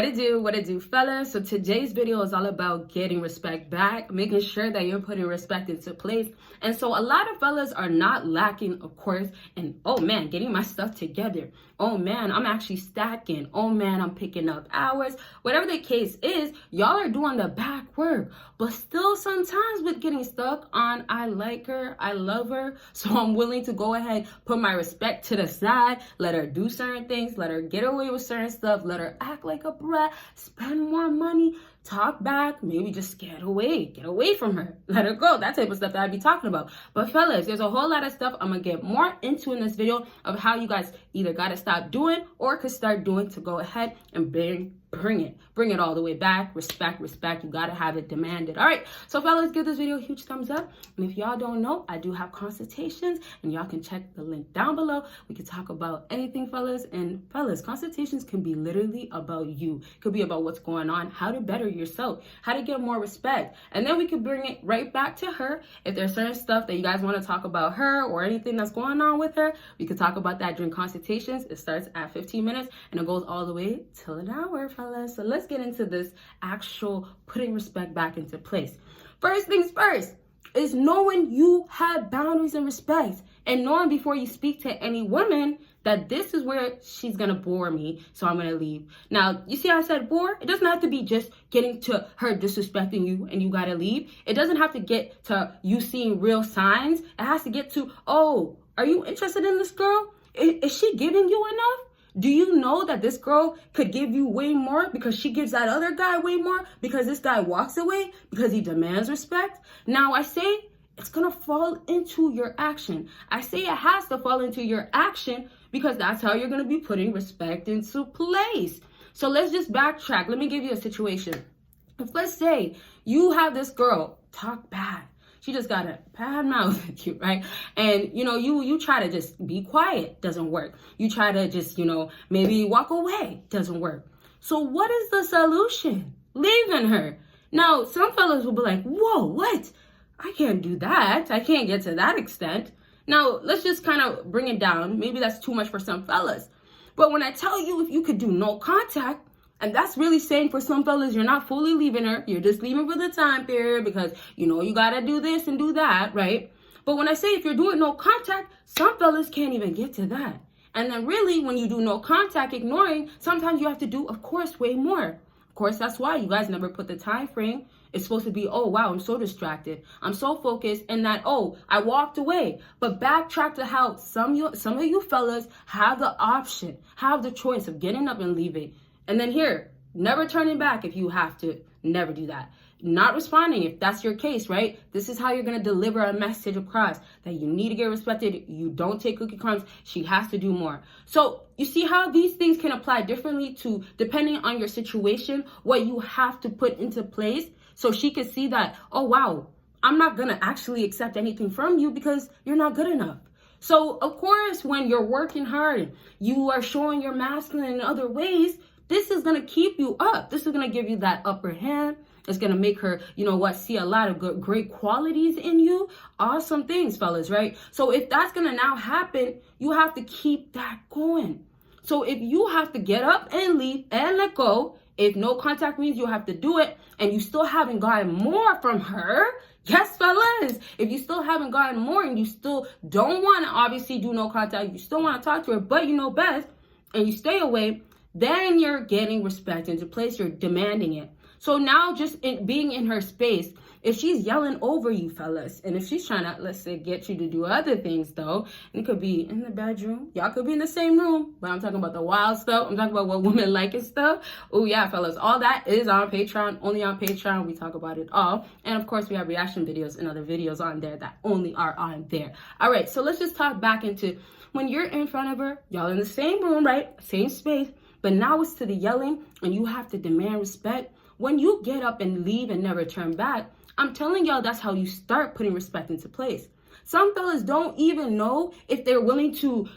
What it do, fellas? So today's video is all about getting respect back, making sure that you're putting respect into place. And so a lot of fellas are not lacking, of course, and oh man, getting my stuff together. Oh man, I'm actually stacking. Oh man, I'm picking up hours. Whatever the case is, y'all are doing the back work. But still sometimes with getting stuck on I like her, I love her, so I'm willing to go ahead, put my respect to the side, let her do certain things, let her get away with certain stuff, let her act like a brat, spend more money, talk back, maybe just get away from her, let her go, that type of stuff that I'd be talking about. But fellas, there's a whole lot of stuff I'm gonna get more into in this video of how you guys either gotta stop doing or could start doing to go ahead and bring it all the way back. Respect, you gotta have it demanded. All right, so fellas, give this video a huge thumbs up. And if y'all don't know, I do have consultations and y'all can check the link down below. We can talk about anything, fellas. And fellas, consultations can be literally about you. It could be about what's going on, how to better yourself, how to get more respect. And then we could bring it right back to her. If there's certain stuff that you guys want to talk about her or anything that's going on with her, we could talk about that during consultations. It starts at 15 minutes and it goes all the way till an hour, fellas. So let's get into this actual putting respect back into place. First things first is knowing you have boundaries and respect, and knowing before you speak to any woman that this is where she's gonna bore me, so I'm gonna leave. Now, you see how I said bore? It doesn't have to be just getting to her disrespecting you and you gotta leave. It doesn't have to get to you seeing real signs. It has to get to, oh, are you interested in this girl? Is she giving you enough? Do you know that this girl could give you way more because she gives that other guy way more because this guy walks away because he demands respect? Now, I say it's going to fall into your action. I say it has to fall into your action because that's how you're going to be putting respect into place. So let's just backtrack. Let me give you a situation. If let's say you have this girl talk bad. She just got a bad mouth at you, right? And, you try to just be quiet, doesn't work. You try to just, maybe walk away, doesn't work. So what is the solution? Leaving her. Now, some fellas will be like, whoa, what? I can't do that. I can't get to that extent. Now, let's just kind of bring it down. Maybe that's too much for some fellas. But when I tell you if you could do no contact, and that's really saying for some fellas, you're not fully leaving her. You're just leaving for the time period because, you got to do this and do that, right? But when I say if you're doing no contact, some fellas can't even get to that. And then really, when you do no contact, ignoring, sometimes you have to do, of course, way more. Of course, that's why you guys never put the time frame. It's supposed to be, oh, wow, I'm so distracted. I'm so focused in that, oh, I walked away. But backtrack to how some of you fellas have the option, have the choice of getting up and leaving. And then here, never turning back if you have to. Never do that. Not responding if that's your case, right? This is how you're going to deliver a message across that you need to get respected. You don't take cookie crumbs. She has to do more. So you see how these things can apply differently to depending on your situation, what you have to put into place so she can see that, oh, wow, I'm not going to actually accept anything from you because you're not good enough. So, of course, when you're working hard, you are showing your masculine in other ways. This is going to keep you up. This is going to give you that upper hand. It's going to make her, see a lot of great qualities in you. Awesome things, fellas, right? So if that's going to now happen, you have to keep that going. So if you have to get up and leave and let go, if no contact means you have to do it and you still haven't gotten more from her, yes, fellas, if you still haven't gotten more and you still don't want to obviously do no contact, you still want to talk to her, but you know best, and you stay away, then you're getting respect into place. You're demanding it. So now just being in her space, if she's yelling over you, fellas, and if she's trying to, let's say, get you to do other things, though, it could be in the bedroom. Y'all could be in the same room, but I'm talking about the wild stuff. I'm talking about what women like and stuff. Oh, yeah, fellas, all that is on Patreon. Only on Patreon, we talk about it all. And, of course, we have reaction videos and other videos on there that only are on there. All right, so let's just talk back into when you're in front of her, y'all in the same room, right? Same space. But now it's to the yelling and you have to demand respect. When you get up and leave and never turn back, I'm telling y'all that's how you start putting respect into place. Some fellas don't even know if they're willing to,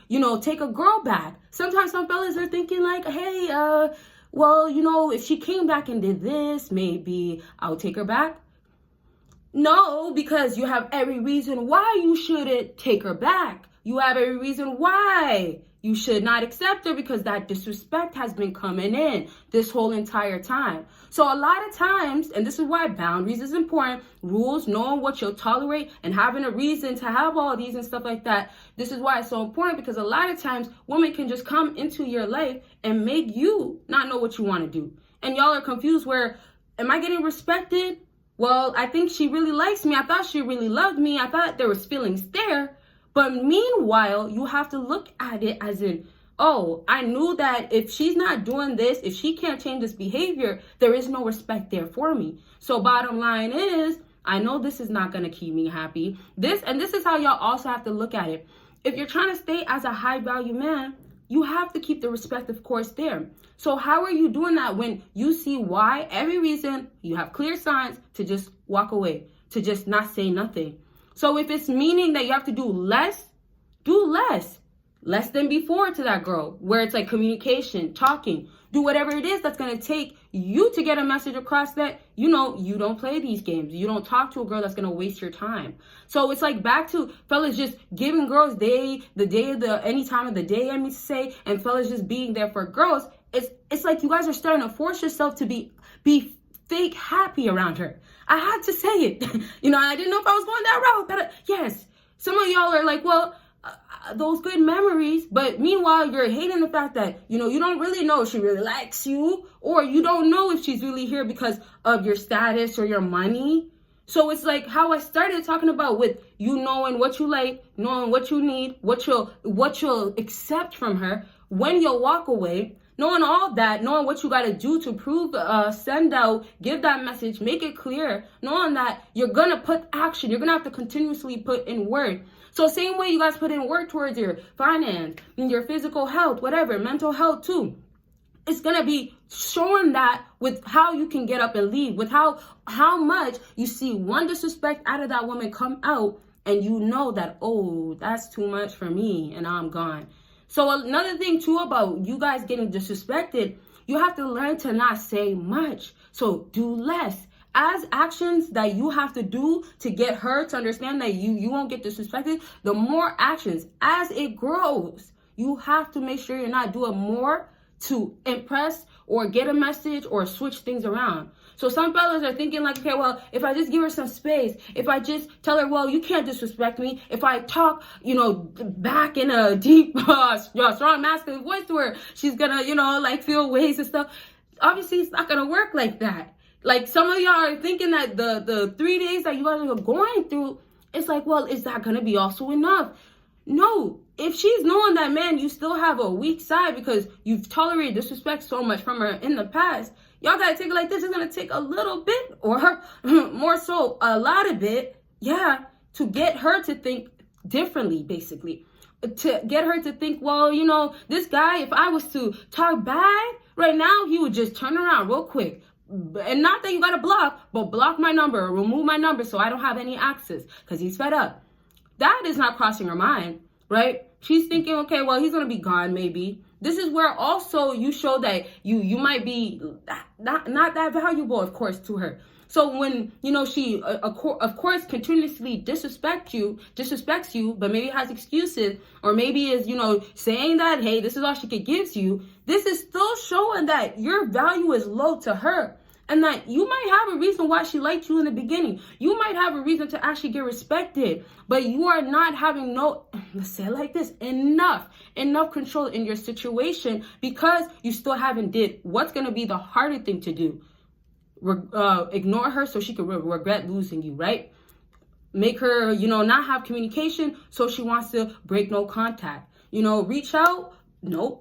take a girl back. Sometimes some fellas are thinking like, hey, if she came back and did this, maybe I'll take her back. No, because you have every reason why you shouldn't take her back. You have every reason why You should not accept her because that disrespect has been coming in this whole entire time. So a lot of times, and this is why boundaries is important, rules, knowing what you'll tolerate and having a reason to have all these and stuff like that. This is why it's so important, because a lot of times women can just come into your life and make you not know what you want to do. And y'all are confused where, am I getting respected? Well, I think she really likes me. I thought she really loved me. I thought there was feelings there. But meanwhile, you have to look at it as in, oh, I knew that if she's not doing this, if she can't change this behavior, there is no respect there for me. So bottom line is, I know this is not going to keep me happy. This is how y'all also have to look at it. If you're trying to stay as a high value man, you have to keep the respect, of course, there. So how are you doing that when you see why, every reason, you have clear signs to just walk away, to just not say nothing? So if it's meaning that you have to do less than before to that girl, where it's like communication, talking, do whatever it is that's going to take you to get a message across that, you know, you don't play these games. You don't talk to a girl that's going to waste your time. So it's like back to fellas just giving girls any time of the day, I mean to say, and fellas just being there for girls. It's like you guys are starting to force yourself to be fake happy around her. I had to say it. You know, I didn't know if I was going that route, but yes, some of y'all are like, well, those good memories, but meanwhile, you're hating the fact that, you know, you don't really know if she really likes you, or you don't know if she's really here because of your status or your money. So it's like how I started talking about with you knowing what you like, knowing what you need, what you'll accept from her, when you'll walk away. Knowing all that, knowing what you got to do to prove, send out, give that message, make it clear, knowing that you're going to put action, you're going to have to continuously put in work. So same way you guys put in work towards your finance, your physical health, whatever, mental health too. It's going to be showing that with how you can get up and leave, with how much you see one disrespect out of that woman come out, and you know that, oh, that's too much for me and I'm gone. So another thing too about you guys getting disrespected, you have to learn to not say much. So do less. As actions that you have to do to get her to understand that you won't get disrespected, the more actions, as it grows, you have to make sure you're not doing more to impress or get a message or switch things around. So some fellas are thinking like, okay, well, if I just give her some space, if I just tell her, well, you can't disrespect me, if I talk, you know, back in a deep, strong masculine voice to her, she's gonna, you know, like feel ways and stuff. Obviously, it's not gonna work like that. Like some of y'all are thinking that the 3 days that you guys are going through, it's like, well, is that gonna be also enough? No. If she's knowing that, man, you still have a weak side because you've tolerated disrespect so much from her in the past, y'all gotta take it like this. It's gonna take a little bit, or more so a lot of it, yeah, to get her to think differently, basically. To get her to think, well, you know, this guy, if I was to talk bad right now, he would just turn around real quick. And not that you gotta block, but block my number, or remove my number so I don't have any access because he's fed up. That is not crossing her mind, right? She's thinking, okay, well, he's going to be gone maybe. This is where also you show that you might be not that valuable, of course, to her. So when, you know, she, of course, continuously disrespects you, but maybe has excuses, or maybe is, you know, saying that, hey, this is all she could give you, this is still showing that your value is low to her. And that you might have a reason why she liked you in the beginning. You might have a reason to actually get respected. But you are not having let's say it like this, enough control in your situation, because you still haven't did what's going to be the harder thing to do. Ignore her so she could regret losing you, right? Make her, you know, not have communication so she wants to break no contact. You know, reach out, nope.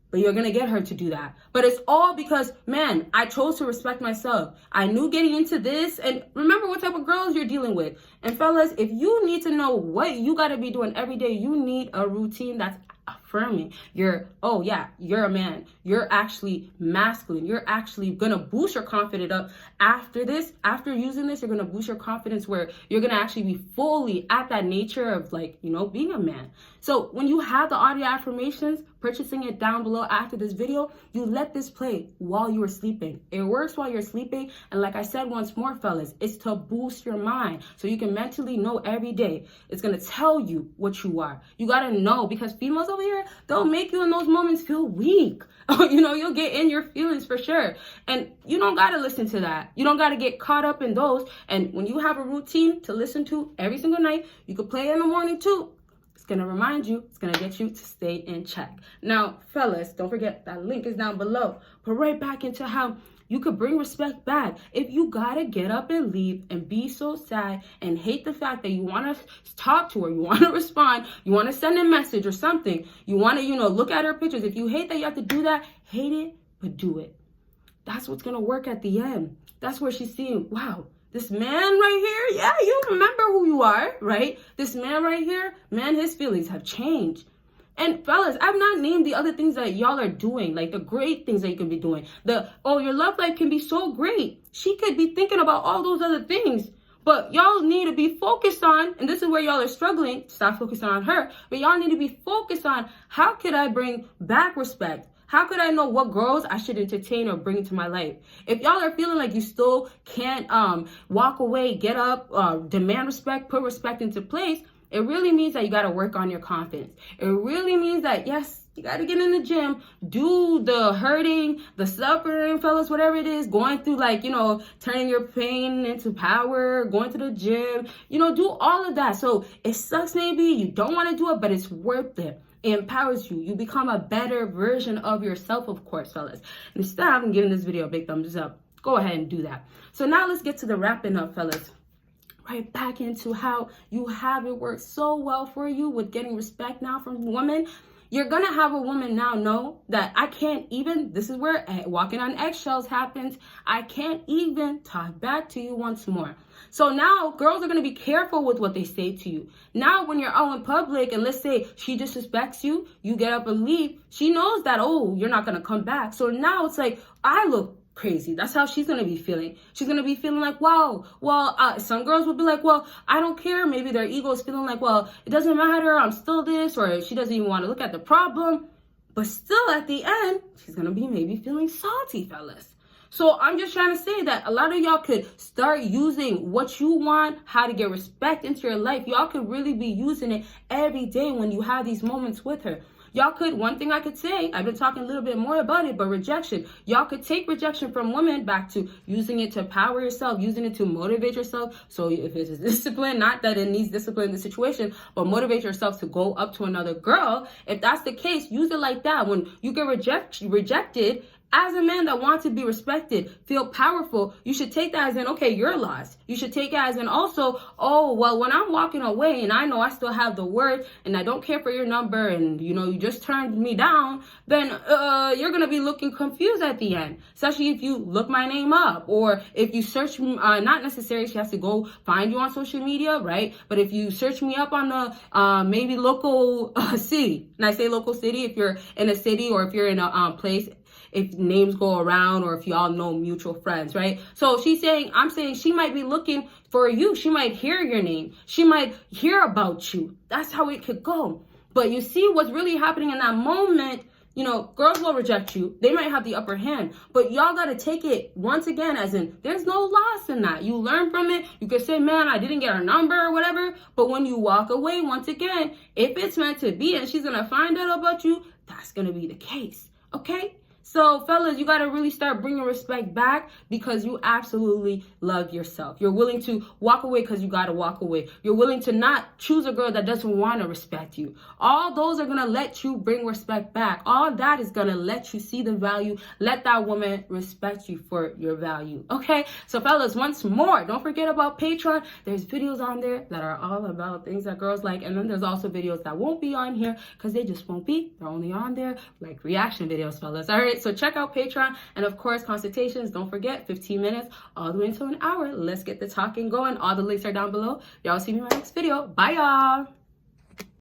But you're going to get her to do that. But it's all because, man, I chose to respect myself. I knew getting into this. And remember what type of girls you're dealing with. And fellas, if you need to know what you got to be doing every day, you need a routine that's affirming. You're a man. You're actually masculine. You're actually going to boost your confidence up after this. After using this, you're going to boost your confidence where you're going to actually be fully at that nature of, like, you know, being a man. So when you have the audio affirmations, purchasing it down below after this video, you let this play while you are sleeping. It works while you're sleeping. And like I said once more, fellas, it's to boost your mind so you can mentally know every day. It's going to tell you what you are. You got to know, because females over here, they'll make you in those moments feel weak. You know, you'll get in your feelings for sure. And you don't got to listen to that. You don't got to get caught up in those. And when you have a routine to listen to every single night, you could play it in the morning too. It's going to remind you, it's going to get you to stay in check. Now, fellas, don't forget that link is down below. But right back into how you could bring respect back. If you gotta get up and leave and be so sad and hate the fact that you want to talk to her, you want to respond, you want to send a message or something, you want to, look at her pictures. If you hate that you have to do that, hate it, but do it. That's what's going to work at the end. That's where she's seeing, wow, this man right here, yeah, you remember who you are, right? This man right here, man, his feelings have changed. And fellas, I've not named the other things that y'all are doing, like the great things that you can be doing. Your love life can be so great. She could be thinking about all those other things. But y'all need to be focused on, and this is where y'all are struggling, stop focusing on her, but y'all need to be focused on how could I bring back respect? How could I know what girls I should entertain or bring into my life? If y'all are feeling like you still can't walk away, get up, demand respect, put respect into place, it really means that you got to work on your confidence. It really means that, yes, you got to get in the gym, do the hurting, the suffering, fellas, whatever it is, going through turning your pain into power, going to the gym, do all of that. So it sucks maybe, you don't want to do it, but it's worth it. It empowers you. You become a better version of yourself, of course, fellas. And if you still haven't given this video a big thumbs up, go ahead and do that. So now let's get to the wrapping up, fellas. Right back into how you have it work so well for you with getting respect now from women. You're going to have a woman now know that I can't even, this is where walking on eggshells happens. I can't even talk back to you once more. So now girls are going to be careful with what they say to you. Now when you're out in public and let's say she disrespects you, you get up and leave. She knows that, oh, you're not going to come back. So now it's like, I look crazy. That's how she's going to be feeling. She's going to be feeling like, wow, well, some girls would be like, well, I don't care. Maybe their ego is feeling like, well, it doesn't matter. I'm still this, or she doesn't even want to look at the problem. But still at the end, she's going to be maybe feeling salty, fellas. So I'm just trying to say that a lot of y'all could start using what you want, how to get respect into your life. Y'all could really be using it every day when you have these moments with her. Y'all could, one thing I could say, I've been talking a little bit more about it, but rejection. Y'all could take rejection from women back to using it to power yourself, using it to motivate yourself. So if it's discipline, not that it needs discipline in the situation, but motivate yourself to go up to another girl. If that's the case, use it like that. When you get rejected, as a man that wants to be respected, feel powerful, you should take that as in, okay, you're lost. You should take it as in also, oh, well, when I'm walking away and I know I still have the word and I don't care for your number and, you just turned me down, then you're going to be looking confused at the end, especially if you look my name up or if you search, not necessarily she has to go find you on social media, right? But if you search me up on the maybe local city, and I say local city, if you're in a city or if you're in a place, if names go around or if y'all know mutual friends, right? So I'm saying she might be looking for you. She might hear your name. She might hear about you. That's how it could go. But you see what's really happening in that moment, girls will reject you. They might have the upper hand, but y'all got to take it once again as in there's no loss in that. You learn from it. You could say, man, I didn't get her number or whatever. But when you walk away, once again, if it's meant to be and she's going to find out about you, that's going to be the case. Okay? So, fellas, you got to really start bringing respect back because you absolutely love yourself. You're willing to walk away because you got to walk away. You're willing to not choose a girl that doesn't want to respect you. All those are going to let you bring respect back. All that is going to let you see the value. Let that woman respect you for your value. Okay? So, fellas, once more, don't forget about Patreon. There's videos on there that are all about things that girls like. And then there's also videos that won't be on here because they just won't be. They're only on there like reaction videos, fellas. All right? So check out Patreon and of course consultations. Don't forget 15 minutes all the way until an hour. Let's get the talking going. All the links are down below. Y'all see me in my next video. Bye y'all.